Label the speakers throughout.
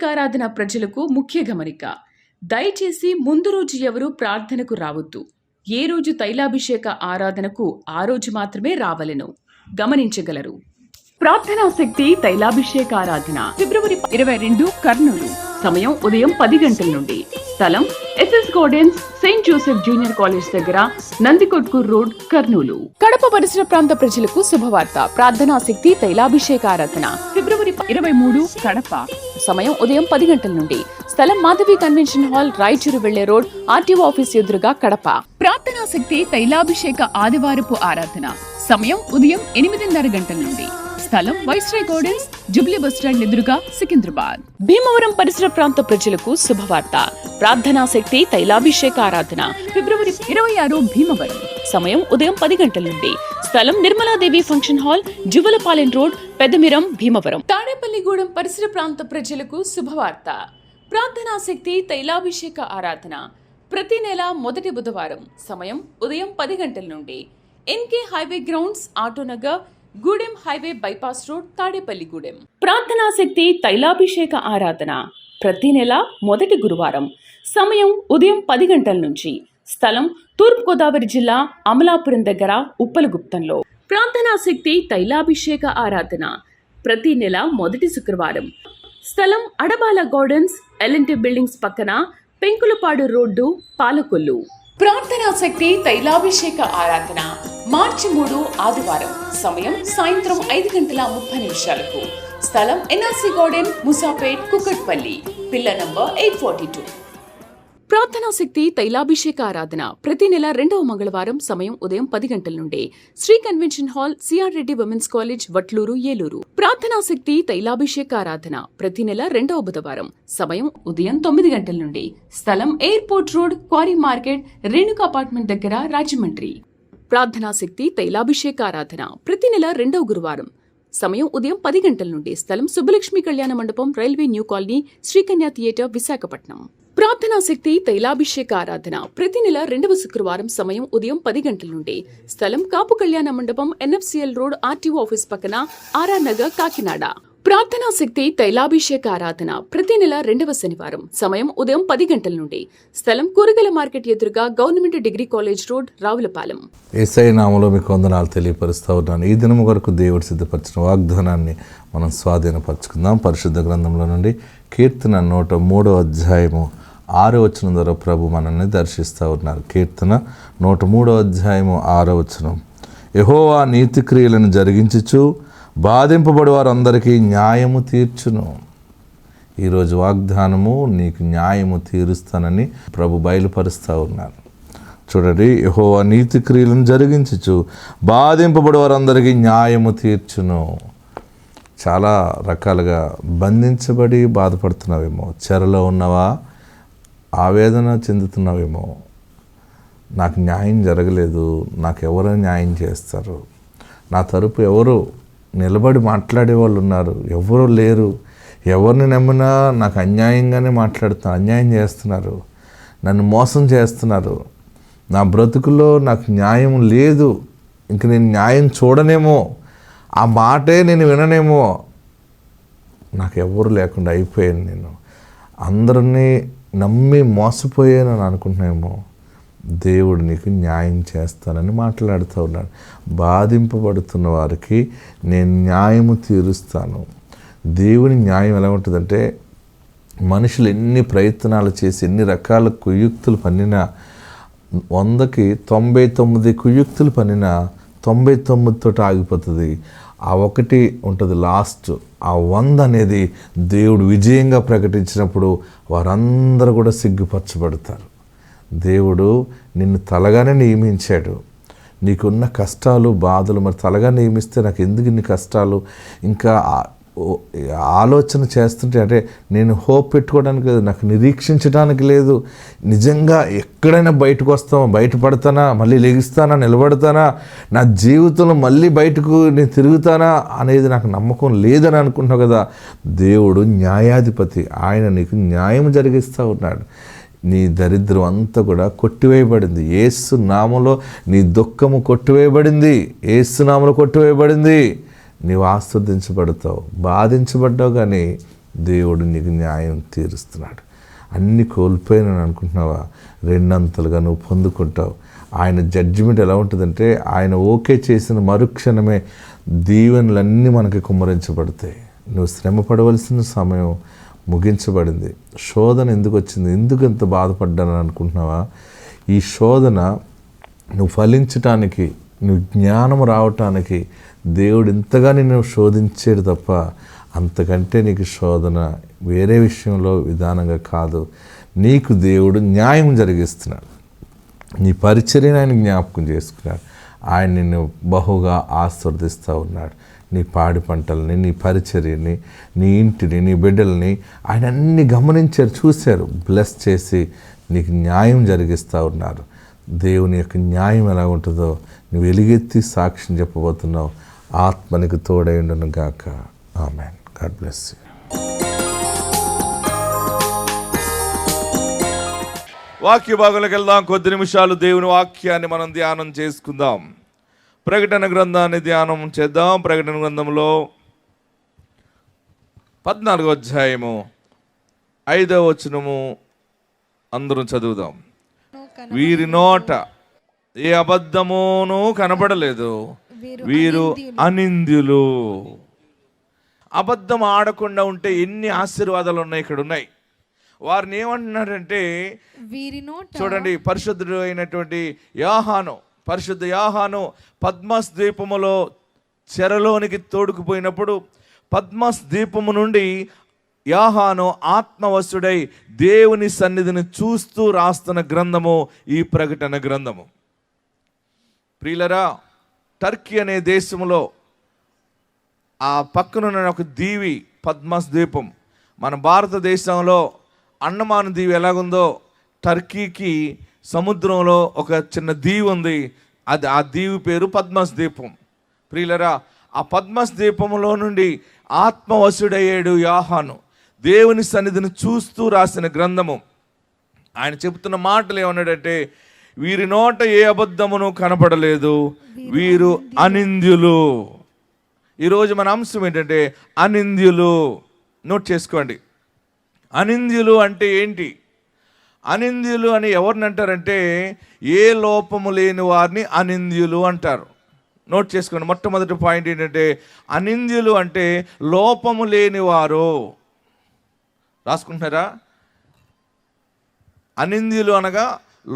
Speaker 1: తైలాభిషేకారాధన ప్రజలకు ముఖ్య గమనిక. దయచేసి ముందు రోజు ఎవరూ ప్రార్థనకు రావద్దు. ఏ రోజు తైలాభిషేక ఆరాధనకు ఆ రోజు మాత్రమే రావలెను గమనించగలరు. ప్రార్థనా శక్తి తైలాభిషేక ఆరాధన ఫిబ్రవరి 22 కర్నూలు. సమయం ఉదయం 10 గంటల నుండి. స్థలం SS gardens, Saint Joseph junior college దగ్గర, నందికొట్కూర్ రోడ్, కర్నూలు. కడప పరిసర ప్రాంత ప్రజలకు శుభవార్త. ప్రార్థనా శక్తి తైలాభిషేక ఆరాధన ఫిబ్రవరి 23 కడప. సమయం ఉదయం 10 గంటల నుండి. స్థలం మాధవి కన్వెన్షన్ హాల్, రాయచూరు వెళ్లే రోడ్, ఆర్టీఓ ఆఫీస్ ఎదురుగా, కడప. ప్రార్థనా శక్తి తైలాభిషేక ఆదివారపు ఆరాధన సమయం ఉదయం 8:30 గంటల నుండి. స్థలం వైస్రాయ్ గార్డెన్స్, జుబ్లీ బస్టాండ్ ఎదురుగా, సికింద్రాబాద్. భీమవరం పరిసర ప్రాంత ప్రజలకు శుభవార్త. ప్రార్థనా శక్తి తైలాభిషేక ఆరాధన ఫిబ్రవరి 26 భీమవరం. సమయం ఉదయం 10 గంటల నుండి. స్థలం Nirmaladevi function hall, Juvvalapalem road, Peddamiram, Bhimavaram. Tadepalligudem పరిసర ప్రాంత ప్రజలకు శుభవార్త. ప్రార్థనా శక్తి తైలాభిషేక ఆరాధన ప్రతి నెల మొదటి బుధవారం. సమయం ఉదయం 10 గంటల నుండి. NK highway grounds, Autonagar, Gudem highway bypass road, Tadepalligudem. ప్రార్థనా శక్తి తైలాభిషేక ఆరాధన ప్రతి నెల మొదటి గురువారం. సమయం ఉదయం 10 గంటల నుంచి. స్థలం తూర్పుగోదావరి జిల్లా, అమలాపురం దగ్గర, ఉప్పలగుప్తంలో. ప్రార్థనా శక్తి తైలాభిషేక ఆరాధన ప్రతి నెల మొదటి శుక్రవారం. స్థలం అడబాల గార్డెన్స్, ఎల్ఎన్టీ బిల్డింగ్స్ పక్కన, పెంకులపాడు రోడ్డు, పాలకొల్లు. ప్రార్థనా శక్తి తైలాభిషేక ఆరాధన మార్చి 3 ఆదివారం. సమయం సాయంత్రం 5:30 స్థలం ఎన్ఆర్సీ గార్డెన్, ముసాపేట్, కుకట్పల్లి. పిల్ల నంబర్ 842. ప్రార్థనా శక్తి తైలాభిషేక ఆరాధన ప్రతి నెల 2వ మంగళవారం. సమయం ఉదయం 10 గంటల నుండి. Sri convention hall, CR Reddy women's college, Vatluru, Eluru. ప్రార్థనా శక్తి తైలాభిషేక ఆరాధన ప్రతి నెల 2వ బుధవారం. సమయం ఉదయం 9 గంటల నుండి. స్థలం airport road, quarry market, Renuka apartment దగ్గర, రాజమండ్రి. ప్రార్థనా శక్తి తైలాభిషేక ఆరాధన ప్రతి నెల 2వ గురువారం. సమయం ఉదయం 10 గంటల నుండి. స్థలం సుబ్బలక్ష్మి కళ్యాణ మండపం, railway new colony, Sri Kanya theatre, Visakhapatnam. ప్రార్థనా శక్తి తైలాభిషేక ఆరాధన ప్రతి నెల 2వ శుక్రవారం. సమయం ఉదయం 10 గంటల నుండి. స్థలం కాపు కళ్యాణ మండపం, ఎన్ఎఫ్సిఎల్ రోడ్, ఆర్టీఓ ఆఫీస్ పక్కన, ఆర్ఆర్ నగర్, కాకినాడ. ప్రార్థనా శక్తి తైలాభిషేక ఆరాధన ప్రతి నెల 2వ శనివారం. సమయం ఉదయం 10 గంటల నుండి. స్థలం కూరగాయల మార్కెట్ ఎదురుగా, government degree college road, Ravulapalem.
Speaker 2: Yesayya నామములో మీకు వందనాలు తెలియపరుస్తూ ఉన్నాను. ఈ దినము వరకు దేవుడు సిద్ధపరిచిన వాగ్దానాన్ని మనం స్వాధీనపరచుకుందాం. పరిశుద్ధ గ్రంథంలో నుండి కీర్తన 103వ అధ్యాయము 6వ వచనం ద్వారా ప్రభు మనల్ని దర్శిస్తూ ఉన్నారు. కీర్తన 103వ అధ్యాయము 6వ వచనం. యెహోవా నీతి క్రియలను జరిగించుచు బాధింపబడి వారందరికీ న్యాయము తీర్చును. ఈరోజు వాగ్దానము, నీకు న్యాయము తీరుస్తానని ప్రభు బయలుపరుస్తూ ఉన్నారు. చూడండి, యెహోవా నీతి క్రియలను జరిగించుచు బాధింపబడి వారందరికీ న్యాయము తీర్చును. చాలా రకాలుగా బంధించబడి బాధపడుతున్నావేమో, చెరలో ఉన్నవా, ఆవేదన చెందుతున్నావేమో, నాకు న్యాయం జరగలేదు, నాకు ఎవరు న్యాయం చేస్తారు, నా తరపు ఎవరు నిలబడి మాట్లాడే వాళ్ళు ఉన్నారు, ఎవరు లేరు, ఎవరిని నమ్మినా నాకు అన్యాయంగానే మాట్లాడుతున్నారు, అన్యాయం చేస్తున్నారు, నన్ను మోసం చేస్తున్నారు, నా బ్రతుకులో నాకు న్యాయం లేదు, ఇంక నేను న్యాయం చూడనేమో, ఆ మాటే నేను విననేమో, నాకు ఎవరు లేకుండా అయిపోయాను, నేను అందరినీ నమ్మి మోసపోయానని అనుకుంటున్నామో, దేవుడు నీకు న్యాయం చేస్తానని మాట్లాడుతూ ఉన్నాడు. బాధింపబడుతున్న వారికి నేను న్యాయము తీరుస్తాను. దేవుని న్యాయం ఎలా ఉంటుందంటే, మనుషులు ఎన్ని ప్రయత్నాలు చేసి ఎన్ని రకాల కుయుక్తులు పన్నినా, 100కి 99 కుయుక్తులు పన్నినా 99 తోటి ఆగిపోతుంది. ఆ ఒకటి ఉంటుంది లాస్ట్. ఆ 100 అనేది దేవుడు విజయంగా ప్రకటించినప్పుడు వారందరూ కూడా సిగ్గుపరచబడతారు. దేవుడు నిన్ను తలగానే నియమించాడు. నీకున్న కష్టాలు, బాధలు మరి తలగా నియమిస్తే నాకు ఎందుకు ఇన్ని కష్టాలు, ఇంకా ఆలోచన చేస్తుంటే, అంటే నేను హోప్ పెట్టుకోవడానికి లేదు, నాకు నిరీక్షించడానికి లేదు, నిజంగా ఎక్కడైనా బయటకు వస్తామా, బయటపడతానా, మళ్ళీ లెగిస్తానా, నిలబడతానా, నా జీవితంలో మళ్ళీ బయటకు నేను తిరుగుతానా అనేది నాకు నమ్మకం లేదని అనుకుంటున్నావు కదా. దేవుడు న్యాయాధిపతి, ఆయన నీకు న్యాయం జరిగిస్తూ ఉన్నాడు. నీ దరిద్రం అంతా కూడా కొట్టివేయబడింది. యేసు నామములో నీ దుఃఖము కొట్టివేయబడింది. యేసు నామములో కొట్టివేయబడింది. నీవు ఆస్వాదించబడతావు. బాధించబడ్డావు కానీ దేవుడు నీకు న్యాయం తీరుస్తున్నాడు. అన్నీ కోల్పోయినని అనుకుంటున్నావా? రెండంతలుగా నువ్వు పొందుకుంటావు. ఆయన జడ్జిమెంట్ ఎలా ఉంటుందంటే, ఆయన ఓకే చేసిన మరుక్షణమే దీవెనలన్నీ మనకి కుమ్మరించబడతాయి. నువ్వు శ్రమ పడవలసిన సమయం ముగించబడింది. శోధన ఎందుకు వచ్చింది? ఎందుకు ఎంత బాధపడ్డానని అనుకుంటున్నావా? ఈ శోధన నువ్వు ఫలించటానికి, నువ్వు జ్ఞానం రావటానికి దేవుడు ఇంతగా నిన్ను శోధించాడు తప్ప అంతకంటే నీకు శోధన వేరే విషయంలో విధానంగా కాదు. నీకు దేవుడు న్యాయం జరిగిస్తున్నాడు. నీ పరిచర్యను ఆయన జ్ఞాపకం చేసుకున్నాడు. ఆయన నిన్ను బహుగా ఆశీర్వదిస్తూ ఉన్నాడు. నీ పాడి పంటల్ని, నీ పరిచర్యని, నీ ఇంటిని, నీ బిడ్డల్ని ఆయన అన్ని గమనించారు, చూశారు. బ్లెస్ చేసి నీకు న్యాయం జరిగిస్తూ ఉన్నారు. దేవుని యొక్క న్యాయం ఎలా ఉంటుందో నువ్వు ఎలుగెత్తి సాక్ష్యం చెప్పబోతున్నావు. ఆత్మనికి తోడై ఉండును గాక. ఆమెన్. God bless you.
Speaker 3: వాక్య భాగంలోకి వెళ్దాం. కొద్ది నిమిషాలు దేవుని వాక్యాన్ని మనం ధ్యానం చేసుకుందాం. ప్రకటన గ్రంథాన్ని ధ్యానం చేద్దాం. ప్రకటన గ్రంథంలో 14వ అధ్యాయము 5వ వచనము అందరం చదువుదాం. వీరి నోట ఏ అబద్ధమును కనపడలేదు, వీరు అనింద్యులు. అబద్ధం ఆడకుండా ఉంటే ఎన్ని ఆశీర్వాదాలు ఉన్నాయి, ఇక్కడ ఉన్నాయి. వారిని ఏమంటున్నారంటే, చూడండి, పరిశుద్ధుడు అయినటువంటి యోహాను, పరిశుద్ధ యోహాను పద్మస్ ద్వీపములో చెరలోనికి తోడుకుపోయినప్పుడు పద్మస్ ద్వీపము నుండి యోహాను ఆత్మవశుడై దేవుని సన్నిధిని చూస్తూ రాస్తున్న గ్రంథము ఈ ప్రకటన గ్రంథము. ప్రియులరా, టర్కీ అనే దేశంలో ఆ పక్కనున్న ఒక దీవి పద్మస్ ద్వీపం. మన భారతదేశంలో అండమాన్ దీవి ఎలాగుందో, టర్కీకి సముద్రంలో ఒక చిన్న దీవి ఉంది. అది ఆ దీవి పేరు పద్మస్ ద్వీపం. ప్రియులరా, ఆ పద్మస్ ద్వీపంలో నుండి ఆత్మవశుడయ్యాడు యోహాను. దేవుని సన్నిధిని చూస్తూ రాసిన గ్రంథము. ఆయన చెబుతున్న మాటలు ఏమన్నాడంటే, వీరి నోట ఏ అబద్ధమును కనపడలేదు, వీరు అనింద్యులు. ఈరోజు మన అంశం ఏంటంటే అనింద్యులు. నోట్ చేసుకోండి. అనింద్యులు అంటే ఏంటి? అనింద్యులు అని ఎవరిని అంటారంటే, ఏ లోపము లేని వారిని అనింద్యులు అంటారు. నోట్ చేసుకోండి. మొట్టమొదటి పాయింట్ ఏంటంటే, అనింద్యులు అంటే లోపము లేనివారు. రాసుకుంటున్నారా? అనింద్యులు అనగా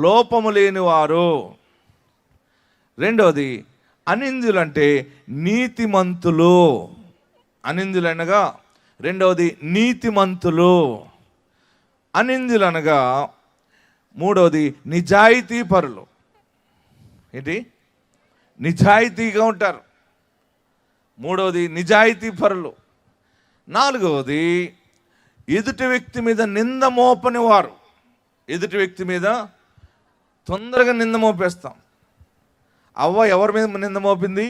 Speaker 3: లోపము లేనివారు. రెండవది, అనింద్యులు అంటే నీతిమంతులు. అనింద్యులు అనగా రెండవది నీతిమంతులు. అనింద్యులు అనగా మూడవది నిజాయితీ పరులు. ఏంటి? నిజాయితీగా ఉంటారు. మూడవది నిజాయితీ పరులు. నాలుగవది ఎదుటి వ్యక్తి మీద నింద మోపని వారు. ఎదుటి వ్యక్తి మీద తొందరగా నింద మోపేస్తాం. అవ్వ ఎవరి మీద నింద మోపింది?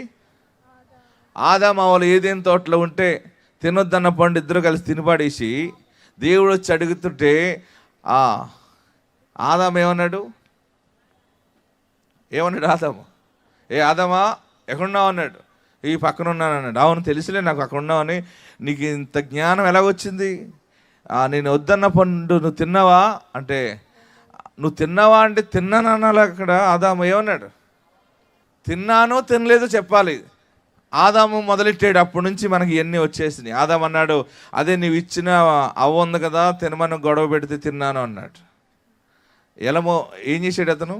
Speaker 3: ఆదాము అవ్వలు ఏదేం తోటలో ఉంటే తినొద్దన్న పండు ఇద్దరు కలిసి తినిపాడేసి దేవుడు వచ్చి అడుగుతుంటే ఆదాము ఏమన్నాడు? ఆదాము, ఏ ఆదామా ఎక్కడున్నావు అన్నాడు. ఈ పక్కన ఉన్నాను అన్నాడు. అవును తెలుసులే నాకు అక్కడ ఉన్నావని. నీకు ఇంత జ్ఞానం ఎలాగొచ్చింది? నేను వద్దన్న పండు నువ్వు తిన్నావా అంటే, నువ్వు తిన్నావా అంటే తిన్నాను అన్నాడు. అక్కడ ఆదాము ఏమన్నాడు? తిన్నానో తినలేదో చెప్పాలి. ఆదాము మొదలెట్టాడు. అప్పటి నుంచి మనకి ఇవన్నీ వచ్చేసినాయి. ఆదాము అన్నాడు, అదే నీవు ఇచ్చిన అవ్వ ఉంది కదా, తినమని గొడవ పెడితే తిన్నాను అన్నాడు. ఏం చేశాడు అతను?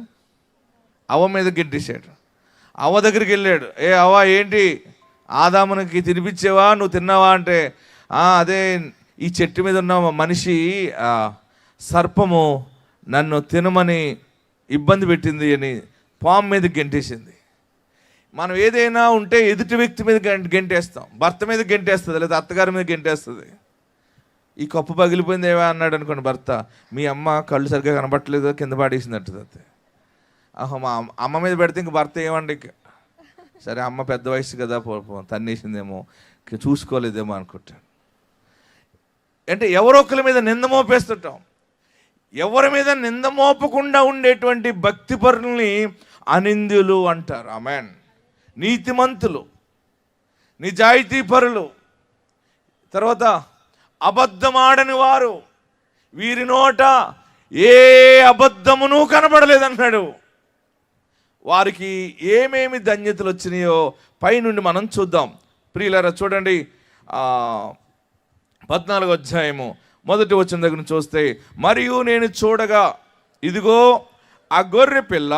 Speaker 3: అవ్వ మీద గెంటేశాడు. అవ్వ దగ్గరికి వెళ్ళాడు. ఏ అవ్వ, ఏంటి ఆదామునికి తినిపించేవా, నువ్వు తిన్నావా అంటే, అదే ఈ చెట్టు మీద ఉన్న మనిషి సర్పము నన్ను తినమని ఇబ్బంది పెట్టింది అని పాము మీద గెంటేసింది. మనం ఏదైనా ఉంటే ఎదుటి వ్యక్తి మీద గెంటేస్తాం. భర్త మీద గెంటేస్తుంది, లేదా అత్తగారి మీద గెంటేస్తుంది. ఈ కప్పు పగిలిపోయింది ఏవా అన్నాడు అనుకోండి భర్త, మీ అమ్మ కళ్ళు సరిగ్గా కనపట్టలేదు, కింద పాడేసిందట్టు. మా అమ్మ మీద పెడితే ఇంక భర్త ఏమండి, సరే అమ్మ పెద్ద వయసు కదా, తన్నేసిందేమో, చూసుకోలేదేమో అనుకుంటాను. అంటే ఎవరో ఒకరి మీద నింద మోపేస్తుంటాం. ఎవరి మీద నింద మోపకుండా ఉండేటువంటి భక్తిపరుల్ని అనింద్యులు అంటారు. ఆమేన్. నీతిమంతులు, నిజాయితీ పరులు, తర్వాత అబద్ధమాడని వారు, వీరి నోట ఏ అబద్ధమును కనబడలేదన్నాడు. వారికి ఏమేమి ధన్యతలు వచ్చినాయో పైనుండి మనం చూద్దాం. ప్రియులారా చూడండి, 14వ అధ్యాయము 1వ వచనం దగ్గర చూస్తే, మరియు నేను చూడగా ఇదిగో ఆ గొర్రె పిల్ల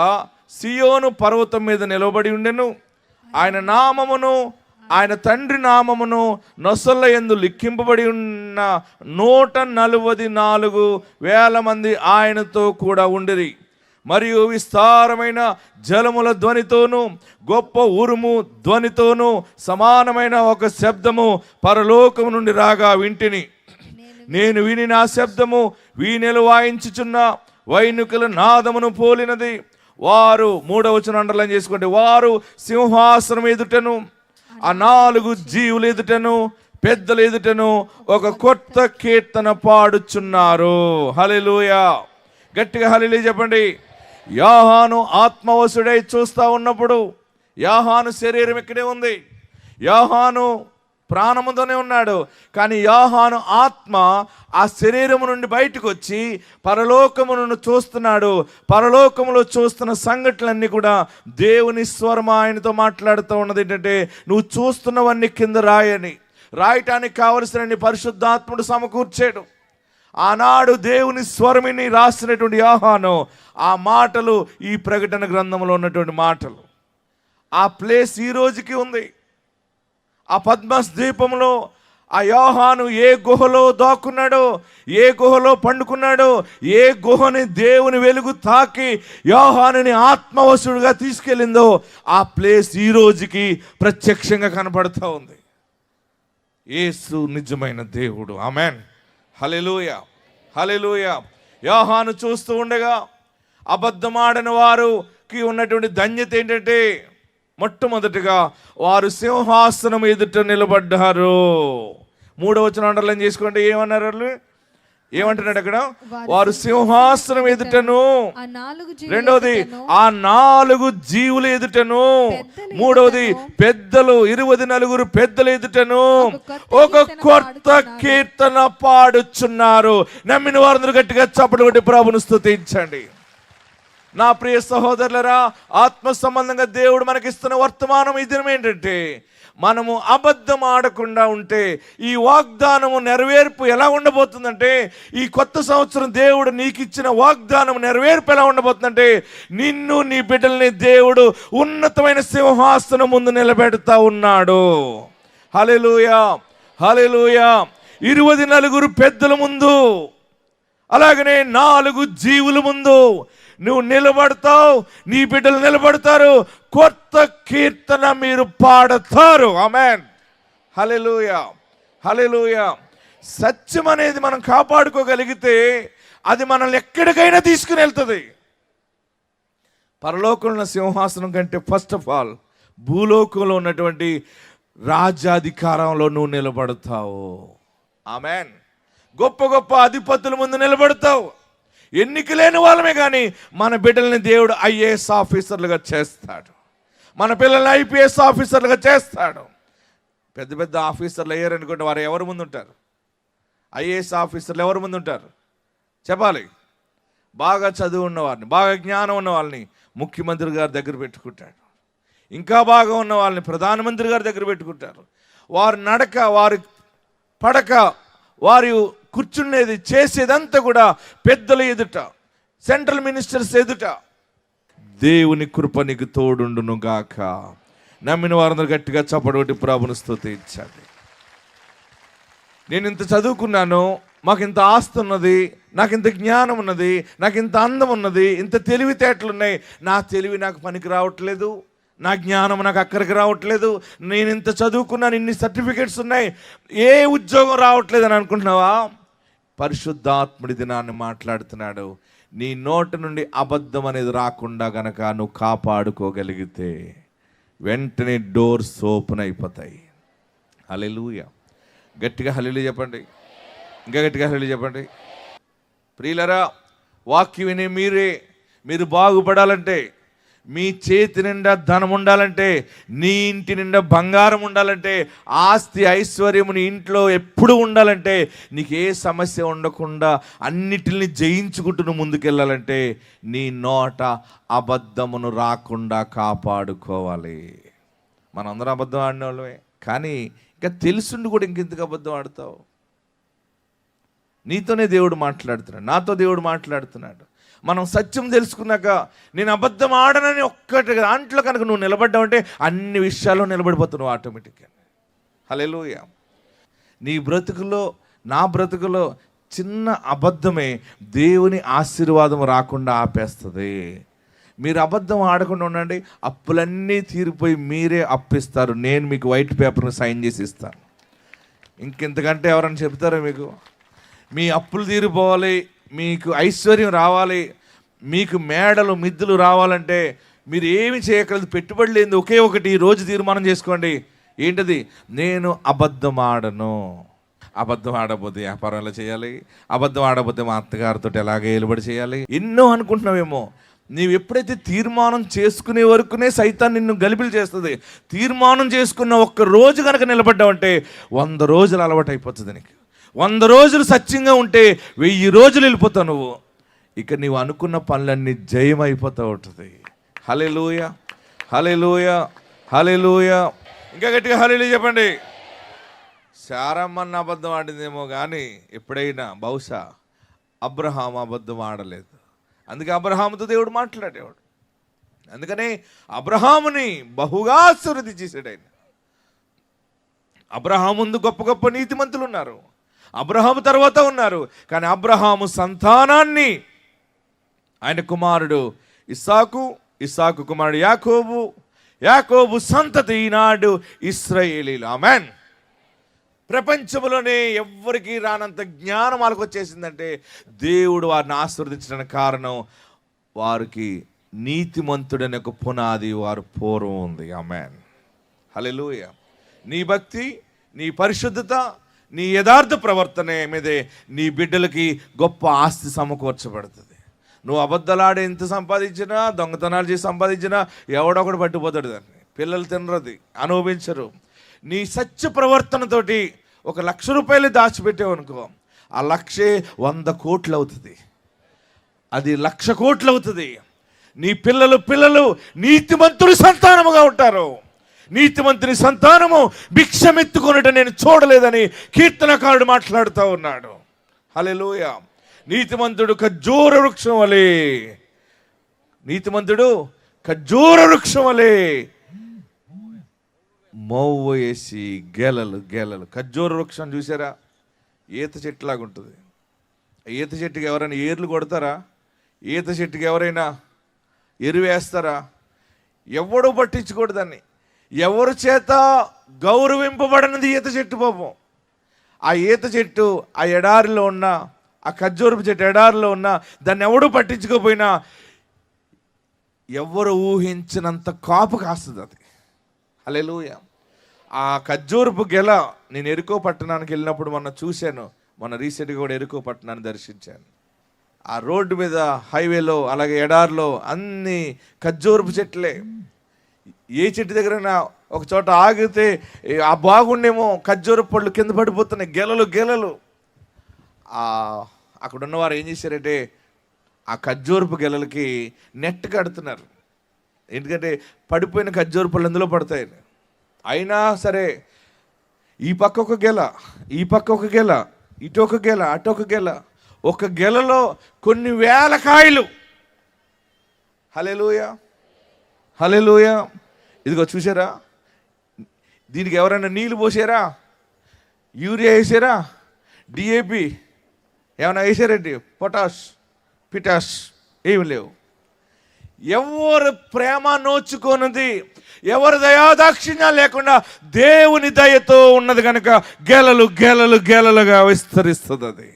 Speaker 3: సియోను పర్వతం మీద నిలబడి ఉండెను. ఆయన నామమును ఆయన తండ్రి నామమును నొసళ్ళ యందు లిఖింపబడి ఉన్న 144,000 మంది ఆయనతో కూడా ఉండిరి. మరియు విస్తారమైన జలముల ధ్వనితోనూ గొప్ప ఉరుము ధ్వనితోనూ సమానమైన ఒక శబ్దము పరలోకము నుండి రాగా వింటిని. నేను విని నా శబ్దము వీణెలు వాయించుచున్న వైనుకుల నాదమును పోలినది. వారు 3వ వచనం అండర్లైన్ చేసుకోండి. వారు సింహాసనం ఎదుటను ఆ 4 జీవులు ఎదుటను పెద్దలు ఎదుటను ఒక కొత్త కీర్తన పాడుచున్నారు. హల్లెలూయా, గట్టిగా హల్లెలూయా చెప్పండి. యోహాను ఆత్మవశుడై చూస్తూ ఉన్నప్పుడు, యోహాను శరీరం ఇక్కడే ఉంది, యోహాను ప్రాణముతోనే ఉన్నాడు, కానీ యోహాను ఆత్మ ఆ శరీరము నుండి బయటకు వచ్చి పరలోకమును చూస్తున్నాడు. పరలోకములో చూస్తున్న సంఘటనలన్నీ కూడా దేవుని స్వరం ఆయనతో మాట్లాడుతూ ఉన్నది. ఏంటంటే, నువ్వు చూస్తున్నవన్నీ కింద రాయని, రాయటానికి కావలసిన పరిశుద్ధాత్ముడు సమకూర్చాడు. ఆనాడు దేవుని స్వరమిని రాసినటువంటి యోహాను ఆ మాటలు ఈ ప్రకటన గ్రంథంలో ఉన్నటువంటి మాటలు. ఆ ప్లేస్ ఈ రోజుకి ఉంది. ఆ పద్మస్ ద్వీపంలో ఆ యోహాను ఏ గుహలో దాక్కున్నాడో, ఏ గుహలో పండుకున్నాడో, ఏ గుహని దేవుని వెలుగు తాకి యోహానుని ఆత్మవశుడుగా తీసుకెళ్ళిందో ఆ ప్లేస్ ఈ రోజుకి ప్రత్యక్షంగా కనపడుతూ ఉంది. యేసు నిజమైన దేవుడు. ఆమెన్, హల్లెలూయా, హల్లెలూయా. యోహాను చూస్తూ ఉండగా అబద్ధమాడని వారికి ఉన్నటువంటి ధన్యత ఏంటంటే, మొట్టమొదటిగా వారు సింహాసనం ఎదుట నిలబడ్డారు. 3వ వచనం అండర్లైన్ చేసుకోండి. ఏమన్నారు వాళ్ళు? ఏమంటున్నాడు అక్కడ? వారు సింహాసనం ఎదుటను, రెండవది ఆ 4 జీవుల ఎదుటను, మూడవది పెద్దలు 24 పెద్దల ఎదుటను ఒక కొత్త కీర్తన పాడుచున్నారు. నమ్మిన వారందరూ గట్టిగా చప్పట్లు కొట్టి ప్రభువును స్తుతించండి. నా ప్రియ సహోదరులరా, ఆత్మ సంబంధంగా దేవుడు మనకిస్తున్న వర్తమానం ఈ దినం ఏంటంటే, మనము అబద్ధం ఆడకుండా ఉంటే ఈ వాగ్దానము నెరవేర్పు ఎలా ఉండబోతుందంటే, ఈ కొత్త సంవత్సరం దేవుడు నీకు ఇచ్చిన వాగ్దానం నెరవేర్పు ఎలా ఉండబోతుందంటే, నిన్ను నీ బిడ్డల్ని దేవుడు ఉన్నతమైన సింహాసనం ముందు నిలబెడతా ఉన్నాడు. హల్లెలూయా, హల్లెలూయా. 24 పెద్దల ముందు, అలాగనే 4 జీవుల ముందు నువ్వు నిలబడతావు, నీ బిడ్డలు నిలబడతారు, కొత్త కీర్తన మీరు పాడతారు. ఆమేన్, హల్లెలూయా, హల్లెలూయా. సత్యం అనేది మనం కాపాడుకోగలిగితే అది మనల్ని ఎక్కడికైనా తీసుకుని వెళ్తుంది. పరలోకంలో సింహాసనం కంటే ఫస్ట్ ఆఫ్ ఆల్ భూలోకంలో ఉన్నటువంటి రాజ్యాధికారంలో నువ్వు నిలబడతావు. ఆమేన్. గొప్ప గొప్ప అధిపతుల ముందు నిలబడతావు. ఎన్నిక లేని వాళ్ళమే కానీ మన బిడ్డల్ని దేవుడు ఐఏఎస్ ఆఫీసర్లుగా చేస్తాడు, మన పిల్లల్ని ఐపీఎస్ ఆఫీసర్లుగా చేస్తాడు. పెద్ద పెద్ద ఆఫీసర్లు అయ్యారనుకోండి, వారు ఎవరి ముందు ఉంటారు? ఐఏఎస్ ఆఫీసర్లు ఎవరి ముందు ఉంటారు చెప్పాలి? బాగా చదువు ఉన్నవారిని, బాగా జ్ఞానం ఉన్న వాళ్ళని ముఖ్యమంత్రి గారి దగ్గర పెట్టుకుంటాడు. ఇంకా బాగా ఉన్న వాళ్ళని ప్రధానమంత్రి గారి దగ్గర పెట్టుకుంటారు. వారి నడక, వారి పడక, వారి కూర్చునేది, చేసేదంతా కూడా పెద్దల ఎదుట, సెంట్రల్ మినిస్టర్స్ ఎదుట. దేవుని కృప నీకు తోడుండును గాక. నమ్మిన వారందరూ గట్టిగా చప్పటి ప్రభువును స్తుతించండి. నేను ఇంత చదువుకున్నాను, మాకు ఇంత ఆస్తి ఉన్నది, నాకు ఇంత జ్ఞానం ఉన్నది, నాకు ఇంత అందం ఉన్నది, ఇంత తెలివితేటలు ఉన్నాయి, నా తెలివి నాకు పనికి రావట్లేదు, నా జ్ఞానం నాకు అక్కడికి రావట్లేదు, నేను ఇంత చదువుకున్నాను, ఇన్ని సర్టిఫికెట్స్ ఉన్నాయి, ఏ ఉద్యోగం రావట్లేదు అని అనుకుంటున్నావా? పరిశుద్ధాత్ముడి దినాన్ని మాట్లాడుతున్నాడు. నీ నోటి నుండి అబద్ధం అనేది రాకుండా గనక నువ్వు కాపాడుకోగలిగితే వెంటనే డోర్స్ ఓపెన్ అయిపోతాయి. హల్లెలూయా, గట్టిగా హల్లెలూయా చెప్పండి, ఇంకా గట్టిగా హల్లెలూయా చెప్పండి. ప్రియులరా, వాక్యం వినే మీరు బాగుపడాలంటే, మీ చేతి నిండా ధనం ఉండాలంటే, నీ ఇంటి నిండా బంగారం ఉండాలంటే, ఆస్తి ఐశ్వర్యము నీ ఇంట్లో ఎప్పుడు ఉండాలంటే, నీకు ఏ సమస్య ఉండకుండా అన్నిటిని జయించుకుంటూ నువ్వు ముందుకెళ్ళాలంటే నీ నోట అబద్ధమును రాకుండా కాపాడుకోవాలి. మనందరం అబద్ధం ఆడిన వాళ్ళమే, కానీ ఇంకా తెలుసుండి కూడా ఇంకెందుకు అబద్ధం ఆడతావు? నీతోనే దేవుడు మాట్లాడుతున్నాడు, నాతో దేవుడు మాట్లాడుతున్నాడు. మనం సత్యం తెలుసుకున్నాక నేను అబద్ధం ఆడనని ఒక్కటి దాంట్లో కనుక నువ్వు నిలబడ్డావంటే అన్ని విషయాల్లో నిలబడిపోతున్నావు ఆటోమేటిక్గా. హల్లెలూయా. నీ బ్రతుకులో, నా బ్రతుకులో చిన్న అబద్ధమే దేవుని ఆశీర్వాదం రాకుండా ఆపేస్తుంది. మీరు అబద్ధం ఆడకుండా ఉండండి, అప్పులన్నీ తీరిపోయి మీరే అప్పిస్తారు. నేను మీకు వైట్ పేపర్ని సైన్ చేసి ఇస్తాను. ఇంకెంతకంటే ఎవరైనా చెప్తారో మీకు? మీ అప్పులు తీరిపోవాలి, మీకు ఐశ్వర్యం రావాలి, మీకు మేడలు మిద్దులు రావాలంటే మీరు ఏమి చేయగలదు? పెట్టుబడి లేని ఒకే ఒకటి ఈరోజు తీర్మానం చేసుకోండి. ఏంటది? నేను అబద్ధం ఆడను. అబద్ధం ఆడకపోతే వ్యాపారం ఎలా చేయాలి? అబద్ధం ఆడకపోతే మా అత్తగారితో ఎలాగే ఏలుబడి చేయాలి? ఎన్నో అనుకుంటున్నావేమో. నీవు ఎప్పుడైతే తీర్మానం చేసుకునే వరకునే సైతాన్ నిన్ను గలిబిలి చేస్తుంది. తీర్మానం చేసుకున్న ఒక్క రోజు కనుక నిలబడ్డావంటే 100 రోజులు అలవాటు అయిపోతుంది నీకు. 100 రోజులు సత్యంగా ఉంటే 1000 రోజులు వెళ్ళిపోతావు నువ్వు. ఇక నీవు అనుకున్న పనులన్నీ జయం అయిపోతూ ఉంటుంది. హల్లెలూయా, హల్లెలూయా, హల్లెలూయా. ఇంకా గట్టిగా హల్లెలూయా చెప్పండి. శారమ్మన్న అబద్ధం ఆడిందేమో కానీ ఎప్పుడైనా బహుశా అబ్రహాం అబద్ధం ఆడలేదు. అందుకే అబ్రహాముతో దేవుడు మాట్లాడేవాడు. అందుకనే అబ్రహాముని బహుగా ఆశీర్వది చేశాడు ఆయన. అబ్రహాము ముందు గొప్ప గొప్ప నీతిమంతులు ఉన్నారు, అబ్రహాము తర్వాత ఉన్నారు. కానీ అబ్రహాము సంతానాన్ని, ఆయన కుమారుడు ఇస్సాకు, ఇస్సాకు కుమారుడు యాకోబు, యాకోబు సంతతి ఈనాడు ఇశ్రాయేలీలు. ఆమేన్. ప్రపంచంలోనే ఎవ్వరికి రానంత జ్ఞానం వాళ్ళకి వచ్చేసిందంటే దేవుడు వారిని ఆశీర్వదించడానికి కారణం వారికి నీతిమంతుడనే ఒక పునాది వారు పూర్వం ఉంది. ఆమేన్. హల్లెలూయా. నీ భక్తి, నీ పరిశుద్ధత, నీ యథార్థ ప్రవర్తన మీదే నీ బిడ్డలకి గొప్ప ఆస్తి సమకూర్చబడుతుంది. నువ్వు అబద్ధాలాడి ఎంత సంపాదించినా, దొంగతనాలు చేసి సంపాదించినా ఎవడొకడు పట్టుకుపోతాడు దాన్ని. పిల్లలు తినరది, అనుభవించరు. నీ సత్య ప్రవర్తనతోటి 1,00,000 రూపాయలు దాచిపెట్టావు అనుకో, ఆ 1,00,000 100 కోట్లు అవుతుంది, అది 1,00,000 కోట్లు అవుతుంది. నీ పిల్లలు నీతిమంతుడి సంతానముగా ఉంటారు. నీతిమంతుని సంతానము భిక్షమెత్తుకొనుట నేను చూడలేదని కీర్తనకారుడు మాట్లాడుతూ ఉన్నాడు. హల్లెలూయా. నీతిమంతుడు ఖర్జూర వృక్షం వలె, నీతిమంతుడు ఖర్జూర వృక్షం వలె మోవ వేసి గెలలు. ఖర్జూర వృక్షం చూసారా? ఈత చెట్టులాగా ఉంటుంది. ఈత చెట్టుకి ఎవరైనా ఏర్లు కొడతారా? ఈత చెట్టుకి ఎవరైనా ఎరువేస్తారా? ఎవడూ పట్టించుకోడు దాన్ని. ఎవరి చేత గౌరవింపబడినది ఈత చెట్టు పాపం. ఆ ఈత చెట్టు ఆ ఎడారిలో ఉన్న, ఆ ఖర్జూరపు చెట్టు ఎడారిలో ఉన్న దాన్ని ఎవడూ పట్టించుకోపోయినా ఎవరు ఊహించినంత కాపు కాస్తుంది అది. హల్లెలూయా. ఆ ఖర్జూరపు గెల నేను ఎరుకో పట్టణానికి వెళ్ళినప్పుడు మొన్న చూశాను. మొన్న రీసెంట్గా కూడా ఎరుకో పట్టణాన్ని దర్శించాను. ఆ రోడ్డు మీద, హైవేలో, అలాగే ఎడారిలో అన్ని ఖర్జూరపు చెట్లే. ఏ చెట్టు దగ్గరైనా ఒక చోట ఆగితే ఆ బాగుండేమో ఖర్జూర పళ్ళు కింద పడిపోతున్నాయి, గెలలు. అక్కడ ఉన్నవారు ఏం చేశారంటే ఆ ఖర్జూరపు గెలలకి నెట్ కడుతున్నారు. ఎందుకంటే పడిపోయిన ఖర్జూర పళ్ళు అందులో పడతాయి. అయినా సరే ఈ పక్క ఒక గెల, ఈ పక్క ఒక గెల, ఇటు ఒక గెల, అటు ఒక గెల, ఒక గెలలో కొన్ని వేల కాయలు. హల్లెలూయా, హల్లెలూయా. ఇదిగో చూసారా? దీనికి ఎవరైనా నీళ్ళు పోసారా? యూరియా వేసారా? డిఏపి ఏమైనా వేసారండి? పొటాష్, పిటాష్ ఏమి లేవు. ఎవరు ప్రేమ నోచుకోనుంది, ఎవరి దయాదాక్షిణ్యాలు లేకుండా దేవుని దయతో ఉన్నది కనుక గెలలుగా విస్తరిస్తుంది అది.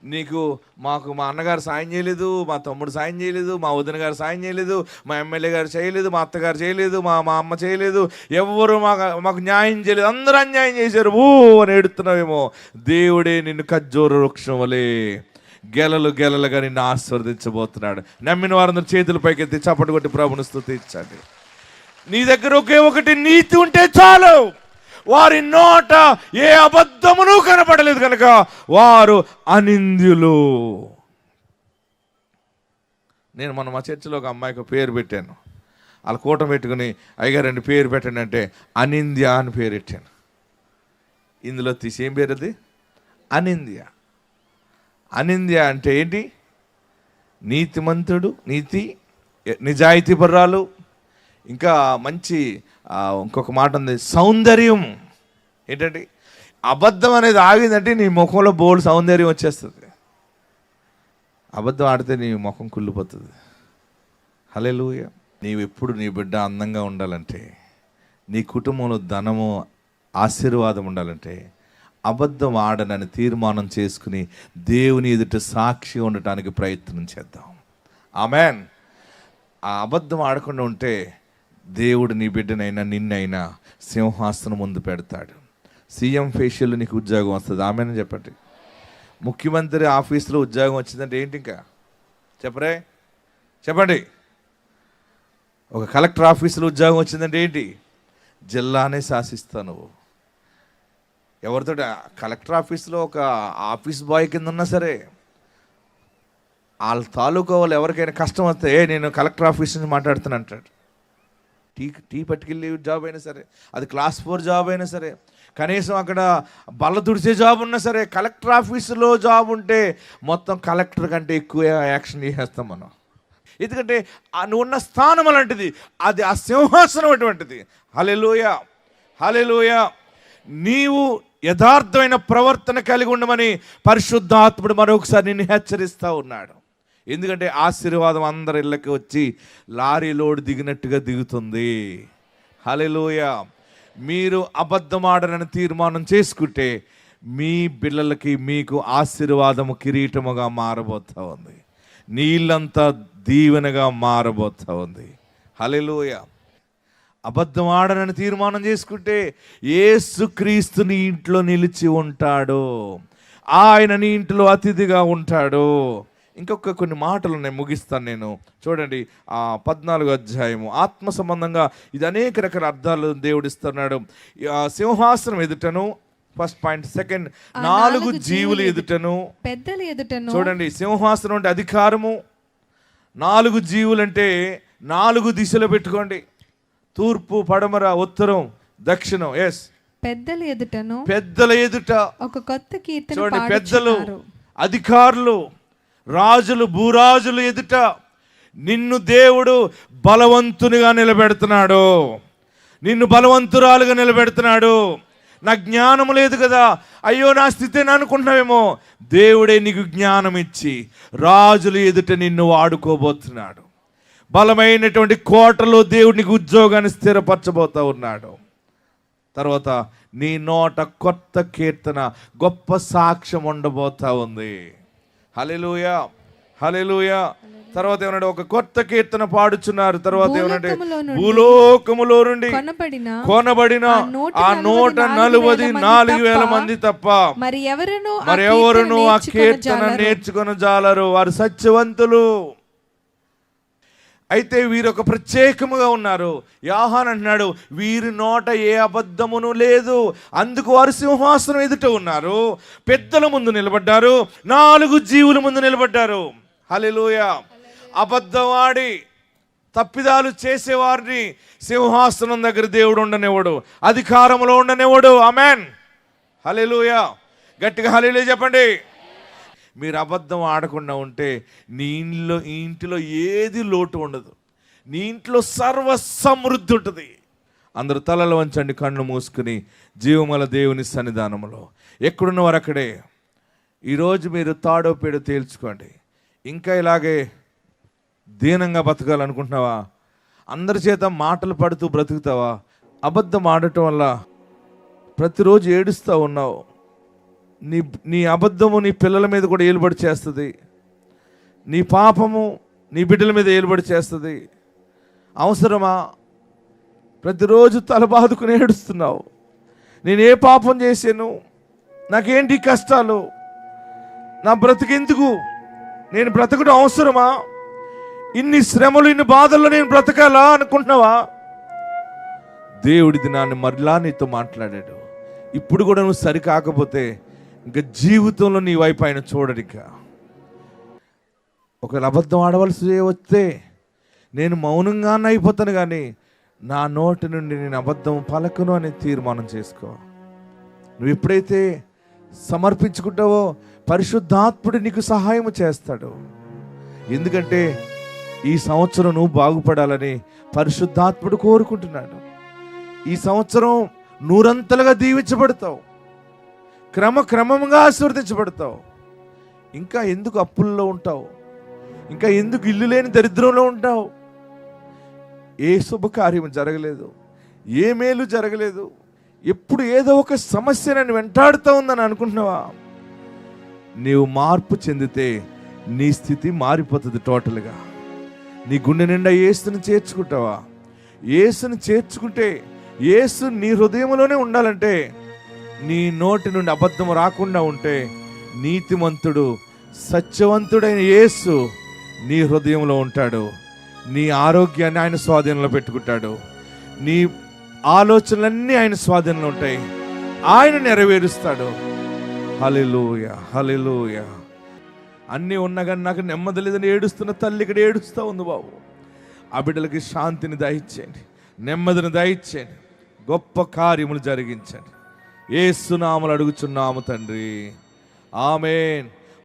Speaker 3: నీకు మాకు మా అన్నగారు సాయం చేయలేదు, మా తమ్ముడు సాయం చేయలేదు, మా వదిన గారు సాయం చేయలేదు, మా ఎమ్మెల్యే గారు చేయలేదు, మా అత్తగారు చేయలేదు, మా అమ్మ చేయలేదు, ఎవరు మాకు న్యాయం చేయలేదు, అందరూ అన్యాయం చేశారు అని ఎడుతున్నావేమో. దేవుడే నిన్ను ఖర్జూర వృక్షం వలె గెలలు గెలలుగా నిన్ను ఆశీర్వదించబోతున్నాడు. నమ్మిన వారందరూ చేతుల పైకెత్తి చప్పటి కొట్టి ప్రభుని స్తుతించండి. నీ దగ్గర ఒకే ఒకటి నీతి ఉంటే చాలు. వారి నోట ఏ అబద్ధమును కనపడలేదు కనుక వారు అనింద్యులు. నేను మొన్న మా చర్చిలో ఒక అమ్మాయికి పేరు పెట్టాను. వాళ్ళ కూటమి పెట్టుకుని అయ్యగారండి పేరు పెట్టండి అంటే అనింద్య అని పేరు పెట్టాను. ఇందులో తీసి ఏం పేరు అది? అనింద్య. అనింద్య అంటే ఏంటి? నీతిమంతుడు, నిజాయితీ పర్రాలు. ఇంకా మంచి ఇంకొక మాట ఉంది, సౌందర్యం. ఏంటంటే అబద్ధం అనేది ఆగిందంటే నీ ముఖంలో బోల్డ్ సౌందర్యం వచ్చేస్తుంది. అబద్ధం ఆడితే నీ ముఖం కుళ్ళిపోతుంది. హల్లెలూయా. నీవు ఎప్పుడు నీ బిడ్డ అందంగా ఉండాలంటే, నీ కుటుంబంలో ధనము ఆశీర్వాదం ఉండాలంటే అబద్ధం ఆడనని తీర్మానం చేసుకుని దేవుని ఎదుట సాక్షి ఉండటానికి ప్రయత్నం చేద్దాం. ఆమెన్. ఆ అబద్ధం ఆడకుండా ఉంటే దేవుడు నీ బిడ్డనైనా నిన్నైనా సింహాసనం ముందు పెడతాడు. సీఎం ఫేషియల్ నీకు ఉద్యోగం వస్తుంది. ఆమెన్ చెప్పండి. ముఖ్యమంత్రి ఆఫీసులో ఉద్యోగం వచ్చిందంటే ఏంటి? ఇంకా చెప్పండి. ఒక కలెక్టర్ ఆఫీసులో ఉద్యోగం వచ్చిందంటే ఏంటి? జిల్లానే శాసిస్తావు నువ్వు. ఎవరితో? కలెక్టర్ ఆఫీసులో ఒక ఆఫీస్ బాయ్ కింద ఉన్నా సరే, వాళ్ళ తాలూకా వాళ్ళు ఎవరికైనా కష్టం వస్తే నేను కలెక్టర్ ఆఫీస్ నుంచి మాట్లాడుతాను అంటాడు. టీ పట్టుకెళ్ళి జాబ్ అయినా సరే, అది క్లాస్ 4 జాబ్ అయినా సరే, కనీసం అక్కడ బల్ల తుడిచే జాబ్ ఉన్నా సరే, కలెక్టర్ ఆఫీసులో జాబ్ ఉంటే మొత్తం కలెక్టర్ కంటే ఎక్కువ యాక్షన్ చేసేస్తాం మనం. ఎందుకంటే నువ్వు ఉన్న స్థానం అలాంటిది, అది ఆ సింహాసనం అటువంటిది. హల్లెలూయా, హల్లెలూయా. నీవు యథార్థమైన ప్రవర్తన కలిగి ఉండమని పరిశుద్ధాత్ముడు మరొకసారి నిన్ను హెచ్చరిస్తూ ఉన్నాడు. ఎందుకంటే ఆశీర్వాదం అందరి ఇళ్ళకి వచ్చి లారీ లోడ్ దిగినట్టుగా దిగుతుంది. హల్లెలూయా. మీరు అబద్ధం ఆడనని తీర్మానం చేసుకుంటే మీ పిల్లలకి మీకు ఆశీర్వాదము కిరీటముగా మారబోతూ ఉంది. నీళ్ళంతా దీవెనగా మారబోతూ ఉంది. హల్లెలూయా. అబద్ధం ఆడనని తీర్మానం చేసుకుంటే యేసుక్రీస్తు నీ ఇంట్లో నిలిచి ఉంటాడు. ఆయన నీ ఇంట్లో అతిథిగా ఉంటాడు. ఇంకొక కొన్ని మాటలు నేను ముగిస్తాను. నేను చూడండి, 14వ అధ్యాయము ఆత్మ సంబంధంగా ఇది అనేక రకాల అర్థాలు దేవుడిస్తున్నాడు. సింహాసనం ఎదుటను, ఫస్ట్ పాయింట్. సెకండ్, 4 జీవులు ఎదుటను,
Speaker 4: పెద్దల ఎదుటను.
Speaker 3: చూడండి, సింహాసనం అంటే అధికారము, 4 జీవులు అంటే 4 దిశలు పెట్టుకోండి. తూర్పు, పడమర, ఉత్తరం, దక్షిణం. ఎస్,
Speaker 4: పెద్దల ఎదుటను,
Speaker 3: పెద్దల ఎదుట
Speaker 4: ఒక కొత్త కీర్తన
Speaker 3: చూడండి. పెద్దలు, అధికారులు, రాజులు, భూరాజులు ఎదుట నిన్ను దేవుడు బలవంతునిగా నిలబెడుతున్నాడు. నిన్ను బలవంతురాలుగా నిలబెడుతున్నాడు. నా జ్ఞానం లేదు కదా, అయ్యో నా స్థితి అనుకుంటున్నావేమో. దేవుడే నీకు జ్ఞానం ఇచ్చి రాజులు ఎదుట నిన్ను వాడుకోబోతున్నాడు. బలమైనటువంటి కోటలో దేవుడు నీకు ఉద్యోగాన్ని స్థిరపరచబోతా ఉన్నాడు. తర్వాత నీ నోట కొత్త కీర్తన, గొప్ప సాక్ష్యం ఉండబోతా ఉంది. హల్లెలూయా, హల్లెలూయా. తర్వాత ఏమన్నాడు? ఒక కొత్త కీర్తన పాడుచున్నారు. తర్వాత ఏమన్నాడు? భూలోకములో నుండి కొనబడిన ఆ 144,000 మంది తప్ప మరి ఎవరును ఆ కీర్తన నేర్చుకొని జాలరు. వారు సత్యవంతులు. అయితే వీరు ఒక ప్రత్యేకముగా ఉన్నారు. యోహాను అంటున్నాడు, వీరి నోట ఏ అబద్ధమును లేదు, అందుకు వారు సింహాసనం ఎదుట ఉన్నారు, పెద్దల ముందు నిలబడ్డారు, 4 జీవుల ముందు నిలబడ్డారు. హల్లెలూయా. అబద్ధం ఆడి తప్పిదాలు చేసేవారిని సింహాసనం దగ్గర దేవుడు ఉండనివ్వడు, అధికారంలో ఉండనివ్వడు. ఆమెన్. హల్లెలూయా. గట్టిగా హల్లెలూయా చెప్పండి. మీరు అబద్ధం ఆడకుండా ఉంటే నీ ఇంటిలో ఏది లోటు ఉండదు. నీ ఇంట్లో సర్వ సమృద్ధి ఉంటుంది. అందరూ తలలు వంచండి, కళ్ళు మూసుకుని జీవముల దేవుని సన్నిధానంలో ఎక్కడున్న వారు అక్కడే. ఈరోజు మీరు తాడో పేడో తేల్చుకోండి. ఇంకా ఇలాగే దీనంగా బతకాలనుకుంటున్నావా? అందరి చేత మాటలు పడుతూ బ్రతుకుతావా? అబద్ధం ఆడటం వల్ల ప్రతిరోజు ఏడుస్తూ ఉన్నావు. నీ అబద్ధము నీ పిల్లల మీద కూడా ఏలుబడి చేస్తుంది. నీ పాపము నీ బిడ్డల మీద ఏలుబడి చేస్తుంది. అవసరమా? ప్రతిరోజు తల బాదుకుని ఏడుస్తున్నావు. నేను ఏ పాపం చేశాను? నాకేంటి కష్టాలు? నా బ్రతికెందుకు? నేను బ్రతకడం అవసరమా? ఇన్ని శ్రమలు, ఇన్ని బాధల్లో నేను బ్రతకాలా అనుకుంటున్నావా? దేవుడి దినాన్ని మరలా నీతో మాట్లాడాడు. ఇప్పుడు కూడా నువ్వు సరికాకపోతే ఇంకా జీవితంలో నీ వైపు ఆయన చూడడు. ఇక ఒకవేళ అబద్ధం ఆడవలసి వస్తే నేను మౌనంగానే అయిపోతాను, కానీ నా నోటి నుండి నేను అబద్ధం పలకను అని తీర్మానం చేసుకో. నువ్వు ఎప్పుడైతే సమర్పించుకుంటావో పరిశుద్ధాత్ముడు నీకు సహాయం చేస్తాడు. ఎందుకంటే ఈ సంవత్సరం నువ్వు బాగుపడాలని పరిశుద్ధాత్ముడు కోరుకుంటున్నాడు. ఈ సంవత్సరం నూరంతలుగా దీవించబడతావు, క్రమంగా ఆశీర్వదించబడతావు. ఇంకా ఎందుకు అప్పుల్లో ఉంటావు? ఇంకా ఎందుకు ఇల్లు లేని దరిద్రంలో ఉంటావు? ఏ శుభకార్యం జరగలేదు, ఏ మేలు జరగలేదు, ఎప్పుడు ఏదో ఒక సమస్య నన్ను వెంటాడుతూ ఉందని అనుకుంటున్నావా? నీవు మార్పు చెందితే నీ స్థితి మారిపోతుంది టోటల్గా. నీ గుండె నిండా యేసుని చేర్చుకుంటావా? యేసుని చేర్చుకుంటే, యేసు నీ హృదయంలోనే ఉండాలంటే, నీ నోటి నుండి అబద్ధం రాకుండా ఉంటే, నీతిమంతుడు సత్యవంతుడైన యేసు నీ హృదయంలో ఉంటాడు. నీ ఆరోగ్యాన్ని ఆయన స్వాధీనంలో పెట్టుకుంటాడు. నీ ఆలోచనలన్నీ ఆయన స్వాధీనంలో ఉంటాయి. ఆయన నెరవేరుస్తాడు. హల్లెలూయా, హల్లెలూయా. అన్నీ ఉన్నా కానీ నాకు నెమ్మది లేదని ఏడుస్తున్న తల్లి ఇక్కడ ఏడుస్తూ ఉంది. బాబు, ఆ బిడ్డలకి శాంతిని దయచేయండి, నెమ్మదిని దయచేయండి, గొప్ప కార్యములు జరిగించండి. యేసు నామములో అడుగుచున్నాము తండ్రి, ఆమేన్.